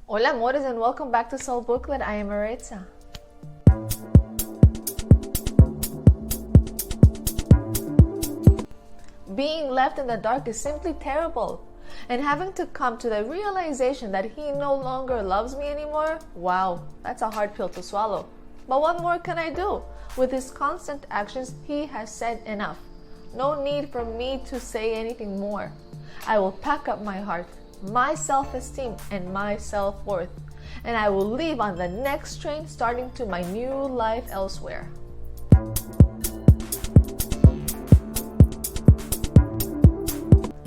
Hola amores, and welcome back to Soulbooklet. I am Maritza. Being left in the dark is simply terrible. And having to come to the realization that he no longer loves me anymore, wow, that's a hard pill to swallow. But what more can I do? With his constant actions, he has said enough. No need for me to say anything more. I will pack up my heart, my self-esteem, and my self-worth, and I will leave on the next train starting to my new life elsewhere.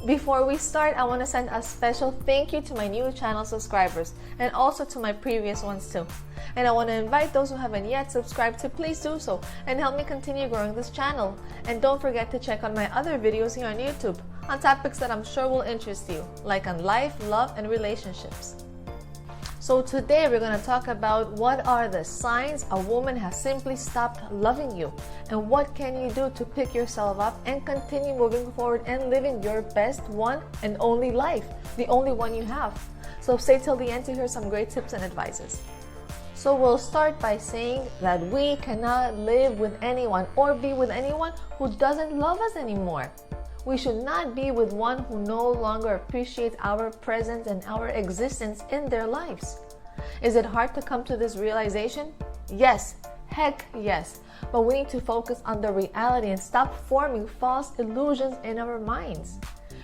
Before we start, I want to send a special thank you to my new channel subscribers and also to my previous ones too. And I want to invite those who haven't yet subscribed to please do so and help me continue growing this channel. And don't forget to check out my other videos here on YouTube on topics that I'm sure will interest you, like on life, love, and relationships. So today we're going to talk about what are the signs a woman has simply stopped loving you, and what can you do to pick yourself up and continue moving forward and living your best one and only life, the only one you have. So stay till the end to hear some great tips and advices. So we'll start by saying that we cannot live with anyone or be with anyone who doesn't love us anymore. We should not be with one who no longer appreciates our presence and our existence in their lives. Is it hard to come to this realization? Yes, heck yes. But we need to focus on the reality and stop forming false illusions in our minds.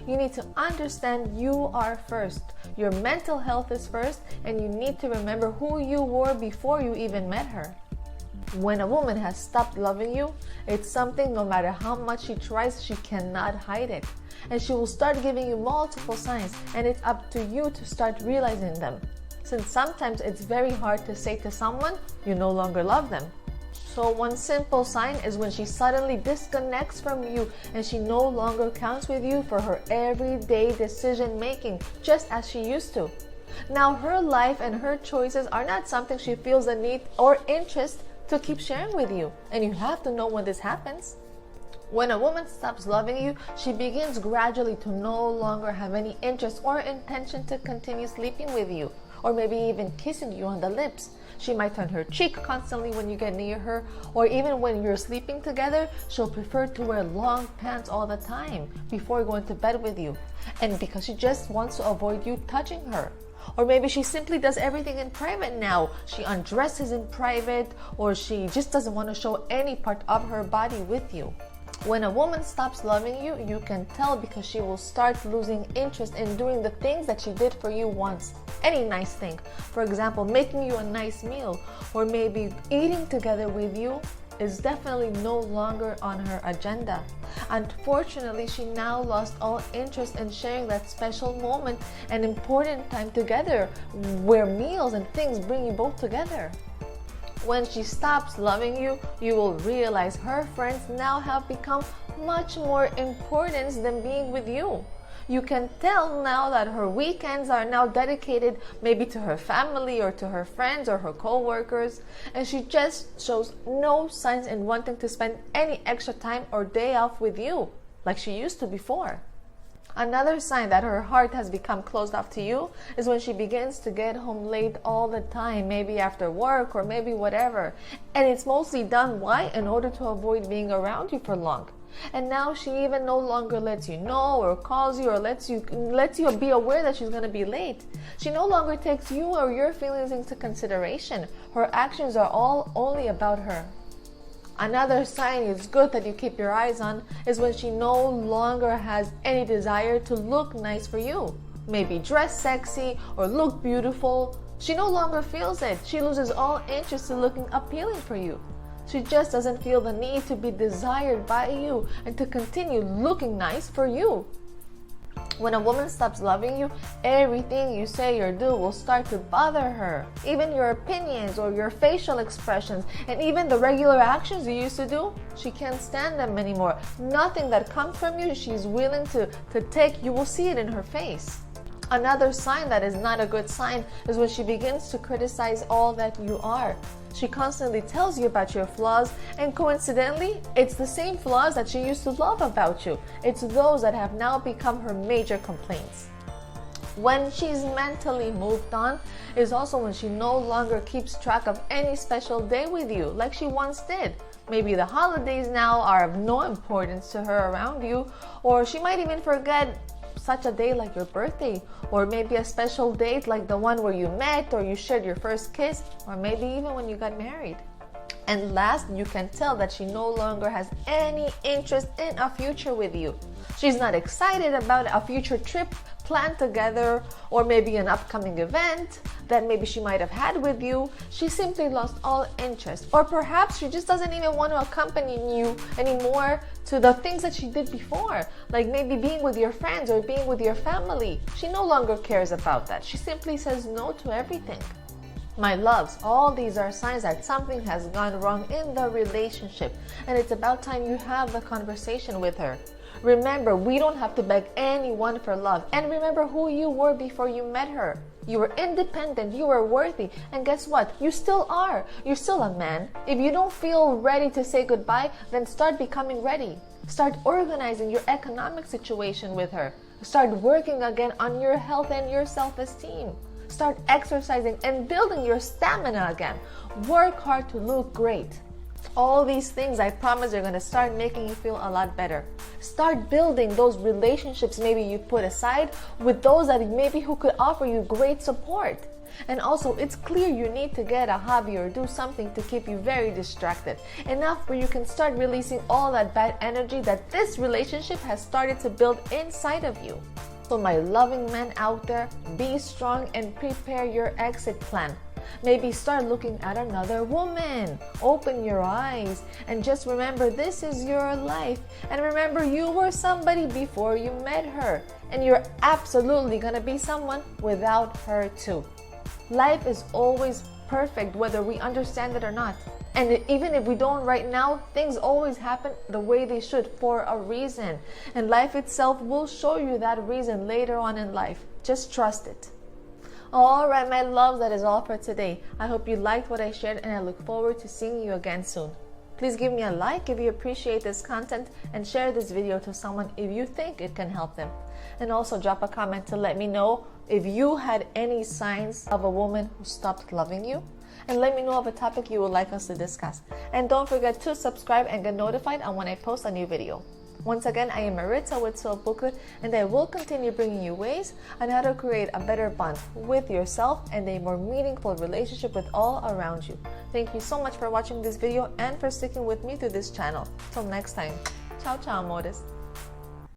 You need to understand you are first. Your mental health is first, and you need to remember who you were before you even met her. When a woman has stopped loving you, it's something no matter how much she tries, she cannot hide it. And she will start giving you multiple signs, and it's up to you to start realizing them. Since sometimes it's very hard to say to someone you no longer love them. So one simple sign is when she suddenly disconnects from you and she no longer counts with you for her everyday decision making, just as she used to. Now her life and her choices are not something she feels the need or interest to keep sharing with you, and you have to know when this happens. When a woman stops loving you, she begins gradually to no longer have any interest or intention to continue sleeping with you, or maybe even kissing you on the lips. She might turn her cheek constantly when you get near her, or even when you're sleeping together, she'll prefer to wear long pants all the time before going to bed with you, and because she just wants to avoid you touching her. Or maybe she simply does everything in private now. She undresses in private, or she just doesn't want to show any part of her body with you. When a woman stops loving you, you can tell because she will start losing interest in doing the things that she did for you once. Any nice thing. For example, making you a nice meal, or maybe eating together with you is definitely no longer on her agenda. Unfortunately, she now lost all interest in sharing that special moment and important time together, where meals and things bring you both together. When she stops loving you, you will realize her friends now have become much more important than being with you. You can tell now that her weekends are now dedicated maybe to her family or to her friends or her co-workers, and she just shows no signs in wanting to spend any extra time or day off with you like she used to before. Another sign that her heart has become closed off to you is when she begins to get home late all the time, maybe after work or maybe whatever. And it's mostly done, why? In order to avoid being around you for long. And now she even no longer lets you know or calls you or lets you be aware that she's going to be late. She no longer takes you or your feelings into consideration. Her actions are all only about her. Another sign it's good that you keep your eyes on is when she no longer has any desire to look nice for you. Maybe dress sexy or look beautiful. She no longer feels it. She loses all interest in looking appealing for you. She just doesn't feel the need to be desired by you and to continue looking nice for you. When a woman stops loving you, everything you say or do will start to bother her. Even your opinions or your facial expressions and even the regular actions you used to do, she can't stand them anymore. Nothing that comes from you, she's willing to take. You will see it in her face. Another sign that is not a good sign is when she begins to criticize all that you are. She constantly tells you about your flaws, and coincidentally, it's the same flaws that she used to love about you. It's those that have now become her major complaints. When she's mentally moved on is also when she no longer keeps track of any special day with you like she once did. Maybe the holidays now are of no importance to her around you, or she might even forget such a day like your birthday, or maybe a special date like the one where you met or you shared your first kiss, or maybe even when you got married. And last, you can tell that she no longer has any interest in a future with you. She's not excited about a future trip planned together, or maybe an upcoming event that maybe she might have had with you. She simply lost all interest, or perhaps she just doesn't even want to accompany you anymore to the things that she did before, like maybe being with your friends or being with your family. She no longer cares about that. She simply says no to everything. My loves, all these are signs that something has gone wrong in the relationship, and it's about time you have the conversation with her. Remember, we don't have to beg anyone for love, and remember who you were before you met her. You were independent, you were worthy, and guess what? You still are. You're still a man. If you don't feel ready to say goodbye, then start becoming ready. Start organizing your economic situation with her. Start working again on your health and your self-esteem. Start exercising and building your stamina again. Work hard to look great. All these things, I promise, are going to start making you feel a lot better. Start building those relationships maybe you put aside with those that maybe who could offer you great support. And also, it's clear you need to get a hobby or do something to keep you very distracted. Enough where you can start releasing all that bad energy that this relationship has started to build inside of you. So my loving men out there, be strong and prepare your exit plan. Maybe start looking at another woman. Open your eyes and just remember this is your life. And remember you were somebody before you met her. And you're absolutely gonna be someone without her too. Life is always perfect whether we understand it or not. And even if we don't right now, things always happen the way they should for a reason. And life itself will show you that reason later on in life. Just trust it. Alright, my loves, that is all for today. I hope you liked what I shared, and I look forward to seeing you again soon. Please give me a like if you appreciate this content, and share this video to someone if you think it can help them. And also drop a comment to let me know if you had any signs of a woman who stopped loving you. And let me know of a topic you would like us to discuss. And don't forget to subscribe and get notified on when I post a new video. Once again, I am Maritza with Soulbooklet, and I will continue bringing you ways on how to create a better bond with yourself and a more meaningful relationship with all around you. Thank you so much for watching this video and for sticking with me through this channel. Till next time, ciao ciao amores.